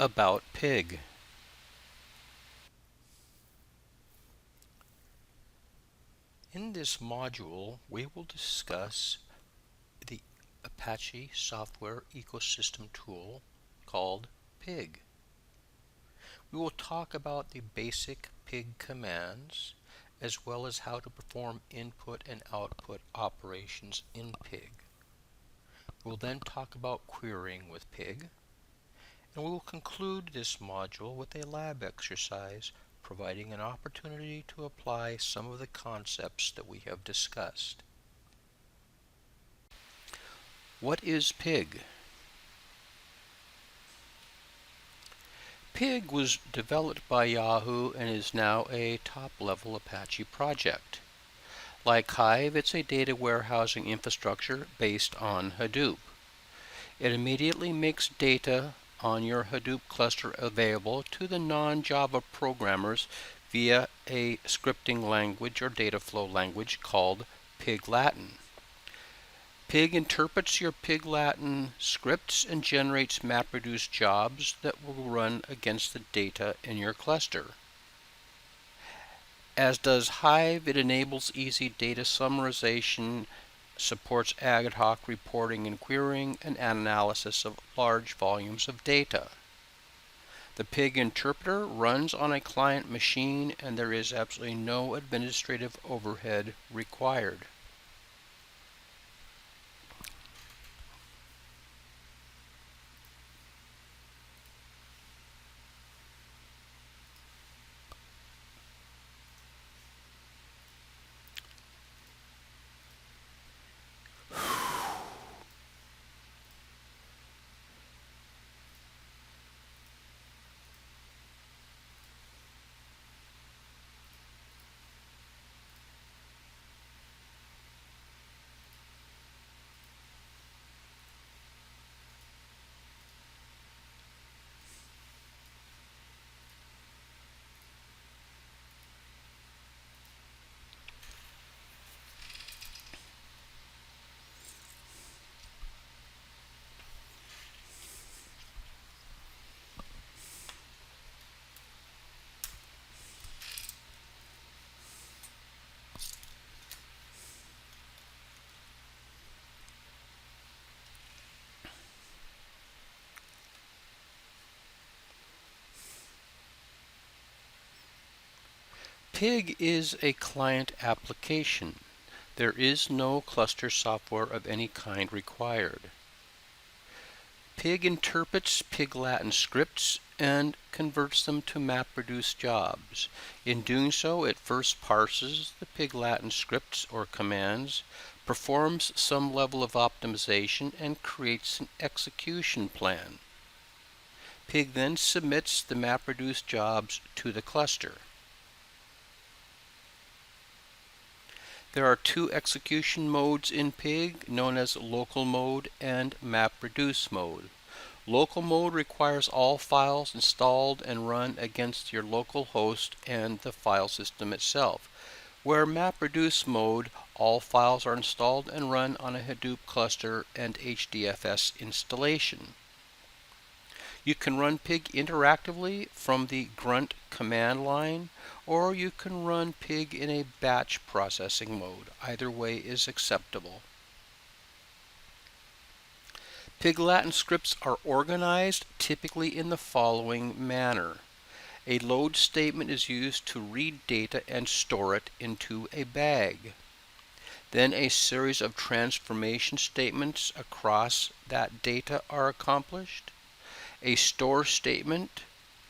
About Pig. In this module, we will discuss the Apache software ecosystem tool called Pig. We will talk about the basic Pig commands, as well as how to perform input and output operations in Pig. We will then talk about querying with Pig, and we will conclude this module with a lab exercise providing an opportunity to apply some of the concepts that we have discussed. What is Pig? Pig was developed by Yahoo and is now a top-level Apache project. Like Hive, it's a data warehousing infrastructure based on Hadoop. It immediately makes data on your Hadoop cluster available to the non-Java programmers via a scripting language or data flow language called Pig Latin. Pig interprets your Pig Latin scripts and generates MapReduce jobs that will run against the data in your cluster. As does Hive, it enables easy data summarization, supports ad hoc reporting and querying, and analysis of large volumes of data. The Pig interpreter runs on a client machine, and there is absolutely no administrative overhead required. Pig is a client application. There is no cluster software of any kind required. Pig interprets Pig Latin scripts and converts them to MapReduce jobs. In doing so, it first parses the Pig Latin scripts or commands, performs some level of optimization, and creates an execution plan. Pig then submits the MapReduce jobs to the cluster. There are two execution modes in Pig, known as local mode and MapReduce mode. Local mode requires all files installed and run against your local host and the file system itself, where MapReduce mode, all files are installed and run on a Hadoop cluster and HDFS installation. You can run Pig interactively from the grunt command line, or you can run Pig in a batch processing mode. Either way is acceptable. Pig Latin scripts are organized typically in the following manner. A load statement is used to read data and store it into a bag. Then a series of transformation statements across that data are accomplished. A store statement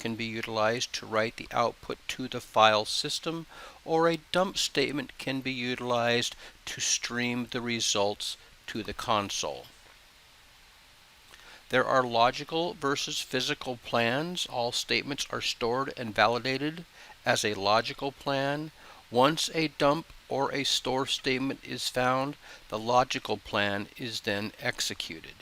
can be utilized to write the output to the file system, or a dump statement can be utilized to stream the results to the console. There are logical versus physical plans. All statements are stored and validated as a logical plan. Once a dump or a store statement is found, the logical plan is then executed.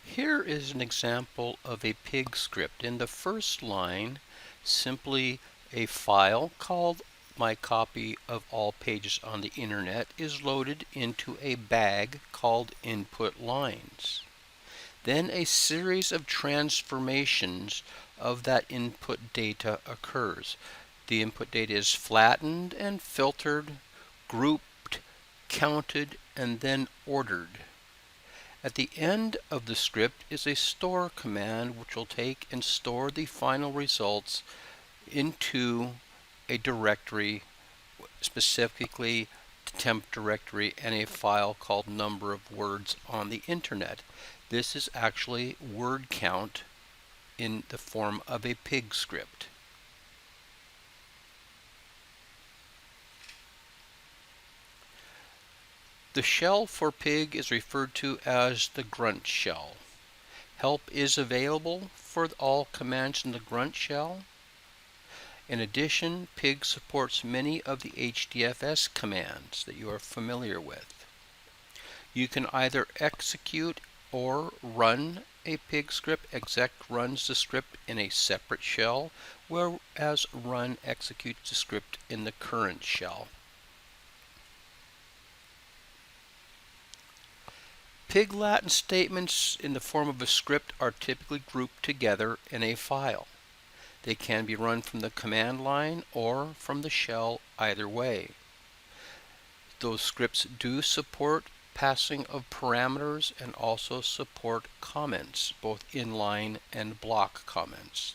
Here is an example of a Pig script. In the first line, simply a file called My Copy of All Pages on the Internet is loaded into a bag called Input Lines. Then a series of transformations of that input data occurs. The input data is flattened and filtered, grouped, counted, and then ordered. At the end of the script is a store command which will take and store the final results into a directory, specifically temp directory, and a file called number of words on the internet. This is actually word count in the form of a pig script. The shell for pig is referred to as the grunt shell. Help is available for all commands in the grunt shell. In addition, pig supports many of the HDFS commands that you are familiar with. You can either execute or run a pig script. Exec runs the script in a separate shell, whereas run executes the script in the current shell. Pig Latin statements in the form of a script are typically grouped together in a file. They can be run from the command line or from the shell, either way. Those scripts do support passing of parameters and also support comments, both inline and block comments.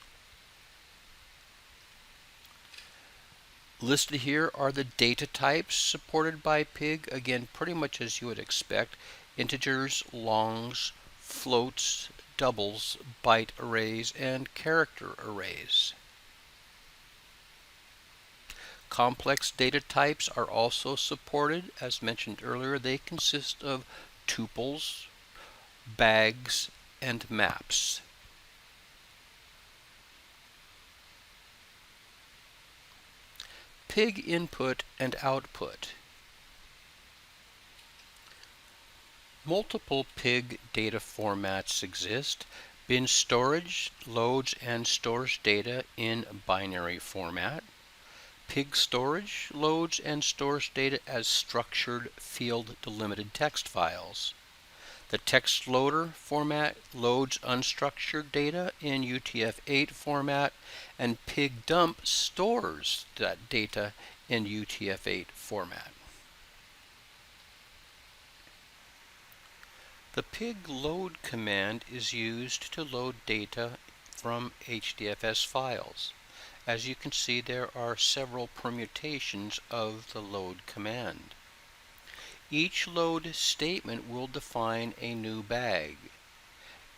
Listed here are the data types supported by pig, again pretty much as you would expect: integers, longs, floats, doubles, byte arrays, and character arrays. Complex data types are also supported. As mentioned earlier, they consist of tuples, bags, and maps. Pig input and output. Multiple pig data formats exist. Bin storage loads and stores data in binary format. Pig storage loads and stores data as structured field-delimited text files. The text loader format loads unstructured data in UTF-8 format, and pig dump stores that data in UTF-8 format. The pig load command is used to load data from HDFS files. As you can see, there are several permutations of the load command. Each load statement will define a new bag.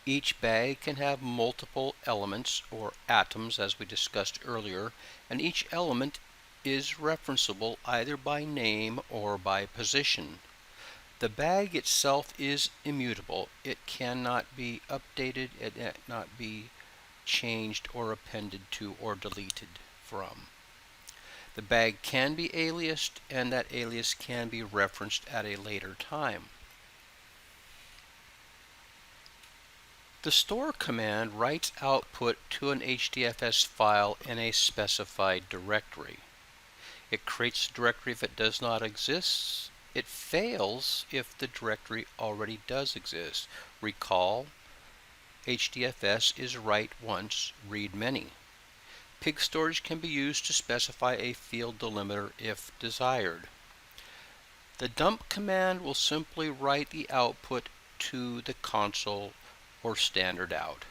Each bag can have multiple elements, or atoms as we discussed earlier, and each element is referenceable either by name or by position. The bag itself is immutable. It cannot be updated, it cannot be changed or appended to or deleted from. The bag can be aliased, and that alias can be referenced at a later time. The store command writes output to an HDFS file in a specified directory. It creates a directory if it does not exist. It fails if the directory already does exist. Recall, HDFS is write once, read many. Pig storage can be used to specify a field delimiter if desired. The dump command will simply write the output to the console or standard out.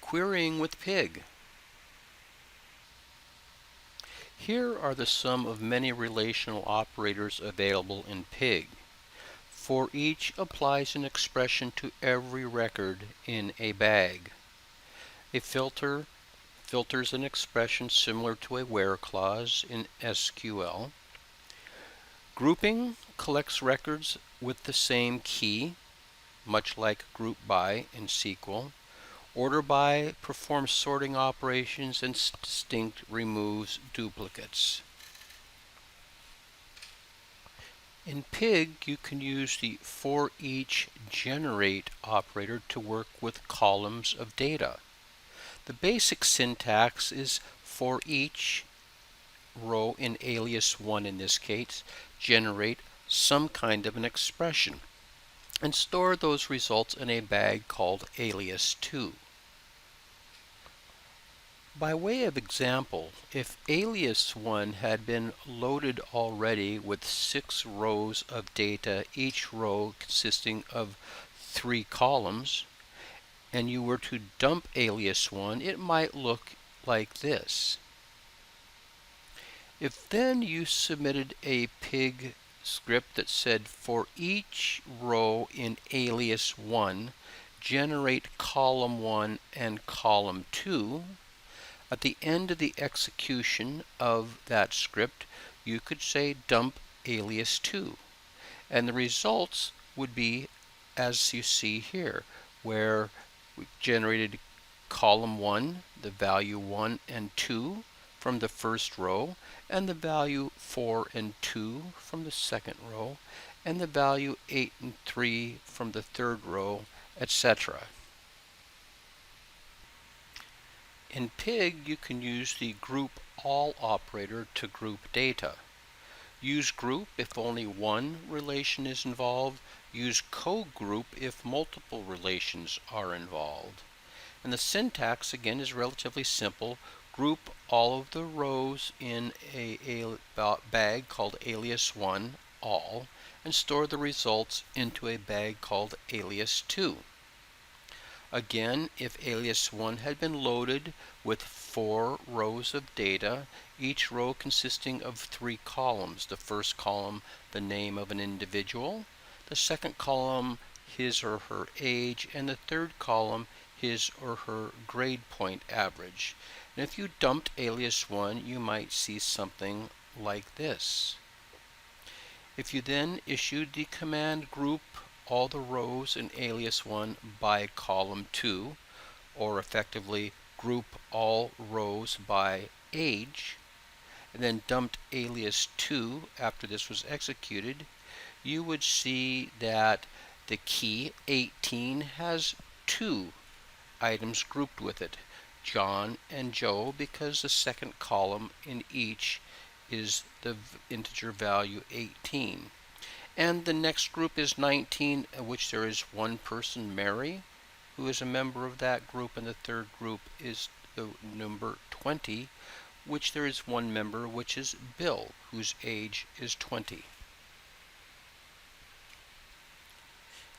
Querying with pig. Here are the sum of many relational operators available in pig. For each applies an expression to every record in a bag. A filter filters an expression similar to a where clause in SQL. Grouping collects records with the same key, much like group by in SQL. Order by performs sorting operations, and distinct removes duplicates. In pig, you can use the for each generate operator to work with columns of data. The basic syntax is for each row in alias 1 in this case, generate some kind of an expression. and store those results in a bag called alias2. By way of example, if alias1 had been loaded already with 6 rows of data, each row consisting of 3 columns, and you were to dump alias1, it might look like this. If then you submitted a Pig script that said, for each row in alias1, generate column 1 and column 2, at the end of the execution of that script, you could say dump alias2, and the results would be as you see here, where we generated column 1, the value 1 and 2 from the first row, and the value 4 and 2 from the second row, and the value 8 and 3 from the third row, etc. In Pig, you can use the group all operator to group data. Use group if only one relation is involved. Use co-group if multiple relations are involved. And the syntax, again, is relatively simple. Group all of the rows in a bag called alias1, all, and store the results into a bag called alias2. Again, if alias1 had been loaded with 4 rows of data, each row consisting of 3 columns. The first column, the name of an individual, the second column, his or her age, and the third column, his or her grade point average. And if you dumped alias1, you might see something like this. If you then issued the command group all the rows in alias1 by column 2, or effectively group all rows by age, and then dumped alias2 after this was executed, you would see that the key 18 has 2 items grouped with it, John and Joe, because the second column in each is the integer value 18. And the next group is 19, in which there is one person, Mary, who is a member of that group, and the third group is the number 20, which there is one member, which is Bill, whose age is 20.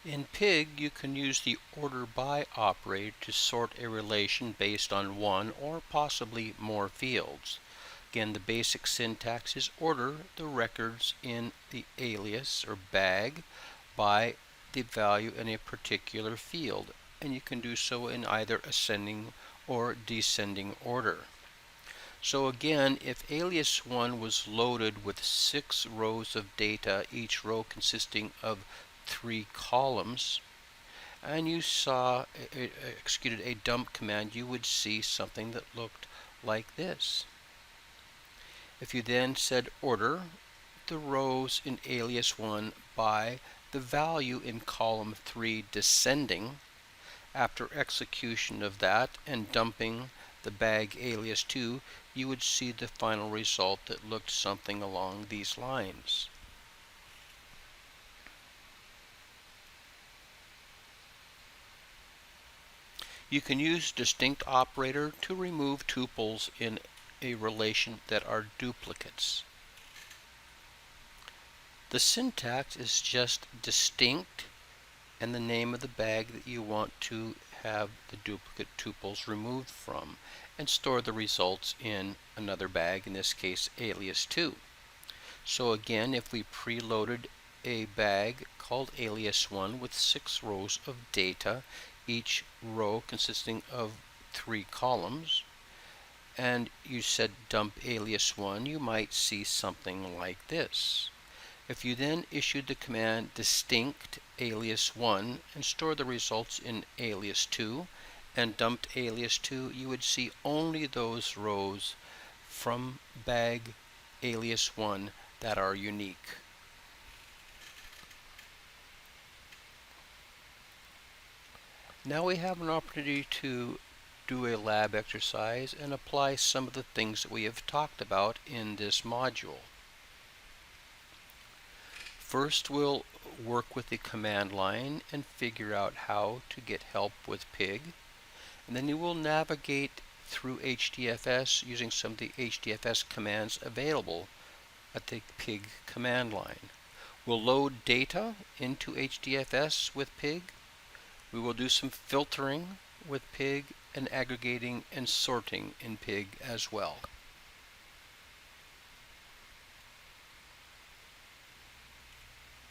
In Pig, you can use the order by operator to sort a relation based on one or possibly more fields. Again, the basic syntax is order the records in the alias or bag by the value in a particular field, and you can do so in either ascending or descending order. So again, if alias1 was loaded with 6 rows of data, each row consisting of 3 columns, and you executed a dump command, you would see something that looked like this. If you then said order the rows in alias1 by the value in column 3 descending, after execution of that and dumping the bag alias2, you would see the final result that looked something along these lines. You can use distinct operator to remove tuples in a relation that are duplicates. The syntax is just distinct and the name of the bag that you want to have the duplicate tuples removed from, and store the results in another bag, in this case alias2. So again, if we preloaded a bag called alias1 with 6 rows of data, each row consisting of 3 columns, and you said dump alias1, you might see something like this. If you then issued the command distinct alias1 and store the results in alias2 and dumped alias2, you would see only those rows from bag alias1 that are unique. Now we have an opportunity to do a lab exercise and apply some of the things that we have talked about in this module. First, we'll work with the command line and figure out how to get help with Pig. And then you will navigate through HDFS using some of the HDFS commands available at the Pig command line. We'll load data into HDFS with Pig. We will do some filtering with Pig and aggregating and sorting in Pig as well.